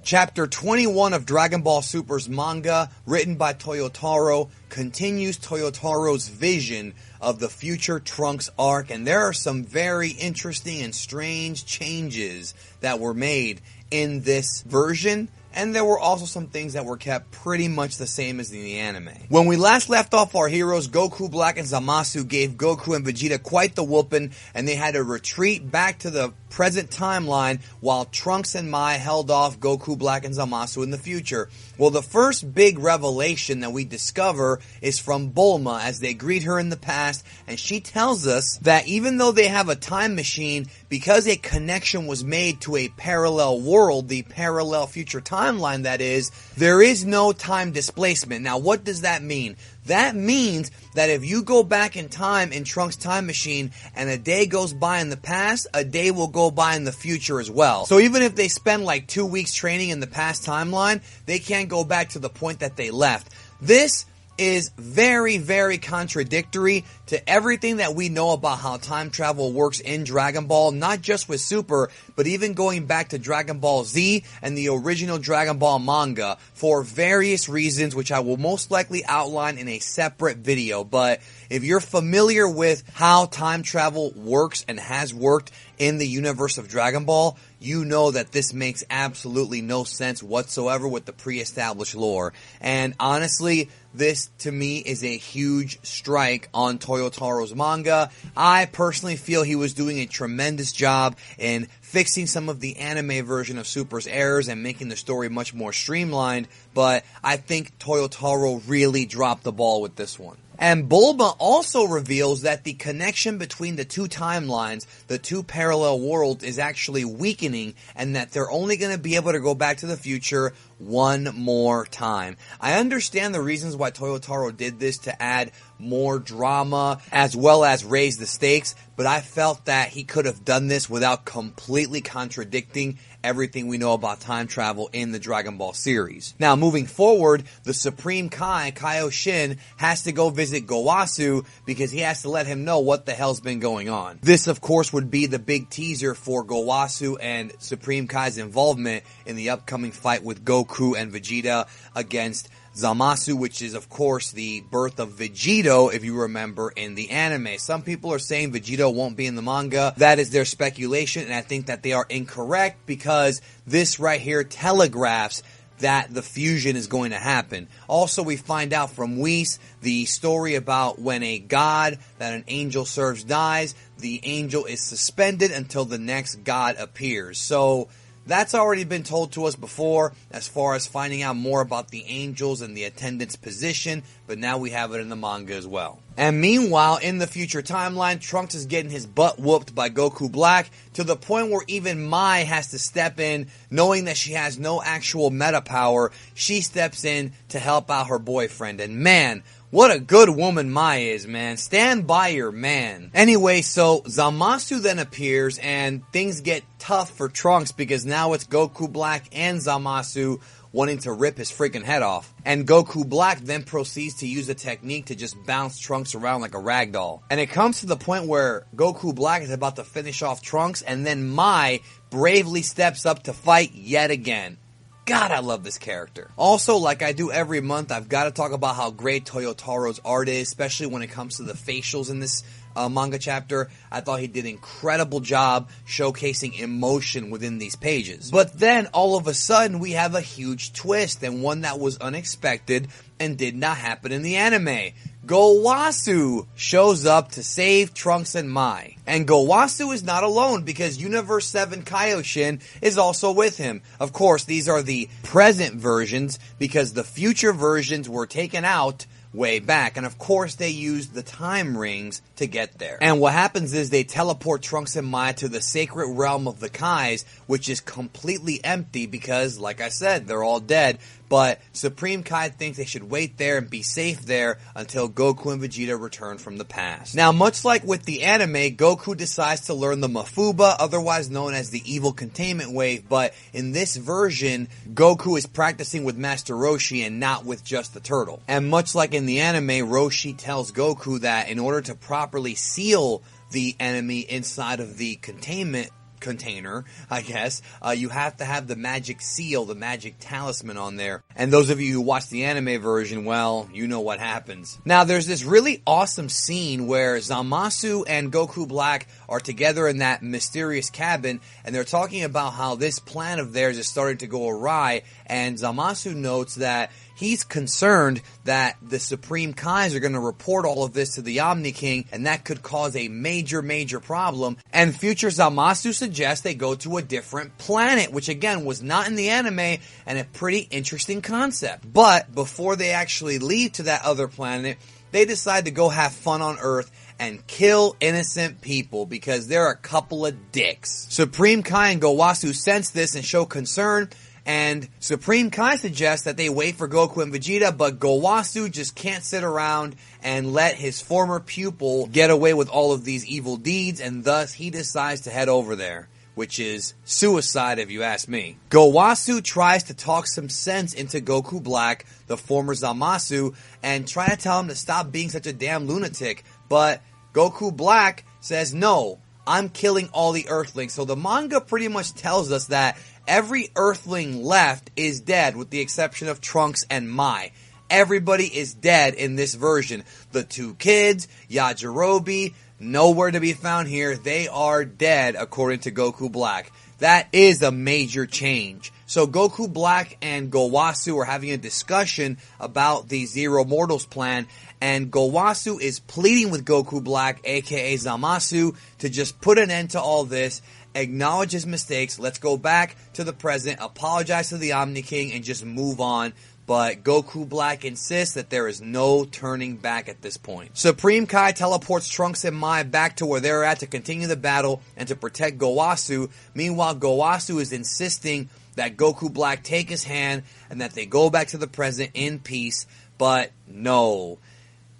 Chapter 21 of Dragon Ball Super's manga, written by Toyotaro, continues Toyotaro's vision of the future Trunks arc, and there are some very interesting and strange changes that were made in this version. And there were also some things that were kept pretty much the same as in the anime. When we last left off our heroes, Goku Black and Zamasu gave Goku and Vegeta quite the whooping, and they had to retreat back to the present timeline while Trunks and Mai held off Goku Black and Zamasu in the future. Well, the first big revelation that we discover is from Bulma as they greet her in the past, and she tells us that even though they have a time machine, because a connection was made to a parallel world, the parallel future timeline that is, there is no time displacement. Now, what does that mean? That means that if you go back in time in Trunks' time machine and a day goes by in the past, a day will go by in the future as well. So even if they spend like 2 weeks training in the past timeline, they can't go back to the point that they left. This is very, very contradictory to everything that we know about how time travel works in Dragon Ball, not just with Super, but even going back to Dragon Ball Z and the original Dragon Ball manga for various reasons, which I will most likely outline in a separate video. But if you're familiar with how time travel works and has worked in the universe of Dragon Ball, you know that this makes absolutely no sense whatsoever with the pre-established lore. And honestly, this to me is a huge strike on Toyotaro's manga. I personally feel he was doing a tremendous job in fixing some of the anime version of Super's errors and making the story much more streamlined, but I think Toyotaro really dropped the ball with this one. And Bulma also reveals that the connection between the two timelines, the two parallel worlds, is actually weakening, and that they're only going to be able to go back to the future one more time. I understand the reasons why Toyotaro did this to add more drama as well as raise the stakes, but I felt that he could have done this without completely contradicting everything we know about time travel in the Dragon Ball series. Now, moving forward, the Supreme Kai, Kaioshin, has to go visit Gowasu because he has to let him know what the hell's been going on. This, of course, would be the big teaser for Gowasu and Supreme Kai's involvement in the upcoming fight with Goku and Vegeta against Zamasu, which is, of course, the birth of Vegito, if you remember, in the anime. Some people are saying Vegito won't be in the manga. That is their speculation, and I think that they are incorrect because this right here telegraphs that the fusion is going to happen. Also, we find out from Whis the story about when a god that an angel serves dies, the angel is suspended until the next god appears. So that's already been told to us before as far as finding out more about the angels and the attendant's position, but now we have it in the manga as well. And meanwhile, in the future timeline, Trunks is getting his butt whooped by Goku Black to the point where even Mai has to step in, knowing that she has no actual meta power. She steps in to help out her boyfriend, and man, what a good woman Mai is, man. Stand by your man. Anyway, so Zamasu then appears, and things get tough for Trunks because now it's Goku Black and Zamasu wanting to rip his freaking head off. And Goku Black then proceeds to use a technique to just bounce Trunks around like a rag doll. And it comes to the point where Goku Black is about to finish off Trunks, and then Mai bravely steps up to fight yet again. God, I love this character. Also, like I do every month, I've got to talk about how great Toyotaro's art is, especially when it comes to the facials in this manga chapter. I thought he did an incredible job showcasing emotion within these pages. But then, all of a sudden, we have a huge twist, and one that was unexpected and did not happen in the anime. Gowasu shows up to save Trunks and Mai. And Gowasu is not alone because Universe 7 Kaioshin is also with him. Of course, these are the present versions because the future versions were taken out way back. And of course, they used the time rings to get there. And what happens is they teleport Trunks and Mai to the sacred realm of the Kais, which is completely empty because, like I said, they're all dead. But Supreme Kai thinks they should wait there and be safe there until Goku and Vegeta return from the past. Now, much like with the anime, Goku decides to learn the Mafuba, otherwise known as the evil containment wave, but in this version, Goku is practicing with Master Roshi and not with just the turtle. And much like in the anime, Roshi tells Goku that in order to properly seal the enemy inside of the containment container, I guess, you have to have the magic seal, the magic talisman on there. And those of you who watch the anime version, well, you know what happens. Now, there's this really awesome scene where Zamasu and Goku Black are together in that mysterious cabin, and they're talking about how this plan of theirs is starting to go awry, and Zamasu notes that he's concerned that the Supreme Kais are going to report all of this to the Omni King, and that could cause a major, major problem. And future Zamasu suggests they go to a different planet, which again was not in the anime, and a pretty interesting concept. But before they actually leave to that other planet, they decide to go have fun on Earth and kill innocent people because they're a couple of dicks. Supreme Kai and Gowasu sense this and show concern, and Supreme Kai suggests that they wait for Goku and Vegeta, but Gowasu just can't sit around and let his former pupil get away with all of these evil deeds, and thus he decides to head over there, which is suicide if you ask me. Gowasu tries to talk some sense into Goku Black, the former Zamasu, and try to tell him to stop being such a damn lunatic, but Goku Black says, no, I'm killing all the Earthlings. So the manga pretty much tells us that every Earthling left is dead, with the exception of Trunks and Mai. Everybody is dead in this version. The two kids, Yajirobe, nowhere to be found here. They are dead, according to Goku Black. That is a major change. So Goku Black and Gowasu are having a discussion about the Zero Mortals plan, and Gowasu is pleading with Goku Black, aka Zamasu, to just put an end to all this, acknowledge his mistakes, let's go back to the present, apologize to the Omni King, and just move on. But Goku Black insists that there is no turning back at this point. Supreme Kai teleports Trunks and Mai back to where they're at to continue the battle and to protect Gowasu. Meanwhile, Gowasu is insisting that Goku Black take his hand and that they go back to the present in peace. But no,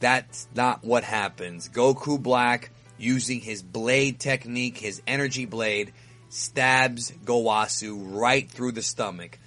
that's not what happens. Goku Black, using his blade technique, his energy blade, stabs Gowasu right through the stomach.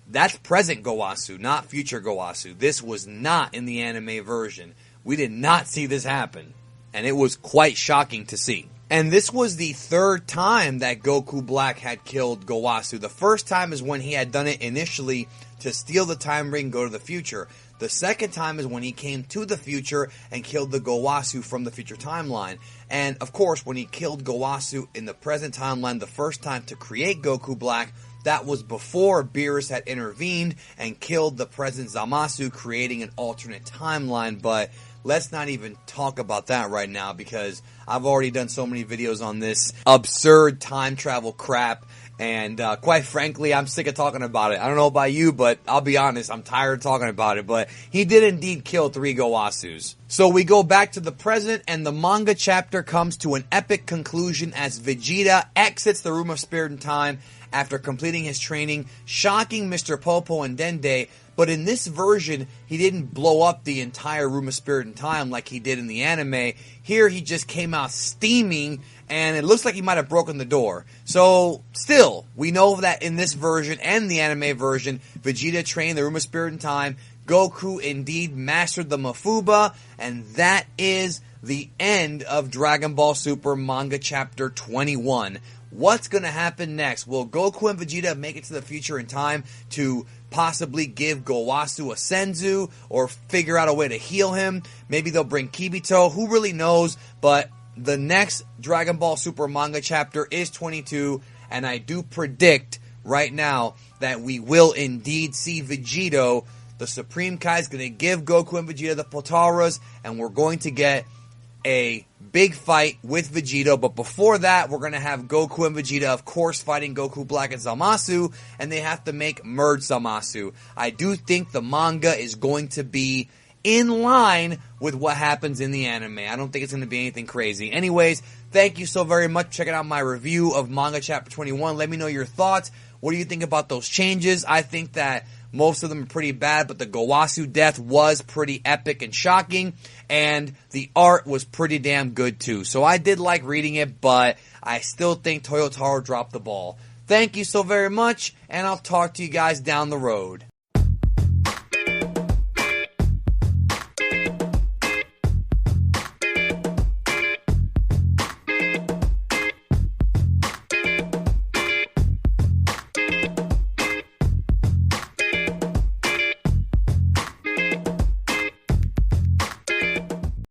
That's present Gowasu, not future Gowasu. This was not in the anime version. We did not see this happen, and it was quite shocking to see. And this was the third time that Goku Black had killed Gowasu. The first time is when he had done it initially to steal the time ring and go to the future. The second time is when he came to the future and killed the Gowasu from the future timeline. And of course, when he killed Gowasu in the present timeline the first time to create Goku Black, that was before Beerus had intervened and killed the present Zamasu, creating an alternate timeline. But let's not even talk about that right now, because I've already done so many videos on this absurd time travel crap. And quite frankly, I'm sick of talking about it. I don't know about you, but I'll be honest, I'm tired of talking about it. But he did indeed kill 3 Gowasus. So we go back to the present, and the manga chapter comes to an epic conclusion as Vegeta exits the Room of Spirit and Time after completing his training, shocking Mr. Popo and Dende. But in this version, he didn't blow up the entire Room of Spirit and Time like he did in the anime. Here, he just came out steaming, and it looks like he might have broken the door. So, still, we know that in this version and the anime version, Vegeta trained the Room of Spirit and Time. Goku indeed mastered the Mafuba, and that is the end of Dragon Ball Super Manga Chapter 21. What's going to happen next? Will Goku and Vegeta make it to the future in time to possibly give Gowasu a senzu or figure out a way to heal him? Maybe they'll bring Kibito. Who really knows? But the next Dragon Ball Super manga chapter is 22, and I do predict right now that we will indeed see Vegito. The Supreme Kai is going to give Goku and Vegeta the Potaras, and we're going to get a big fight with Vegito. But before that, we're going to have Goku and Vegeta, of course, fighting Goku Black and Zamasu, and they have to make merge Zamasu. I do think the manga is going to be in line with what happens in the anime. I don't think it's going to be anything crazy. Anyways, thank you so very much for checking out my review of Manga Chapter 21. Let me know your thoughts. What do you think about those changes? I think that most of them are pretty bad, but the Gowasu death was pretty epic and shocking, and the art was pretty damn good too. So I did like reading it, but I still think Toyotaro dropped the ball. Thank you so very much, and I'll talk to you guys down the road.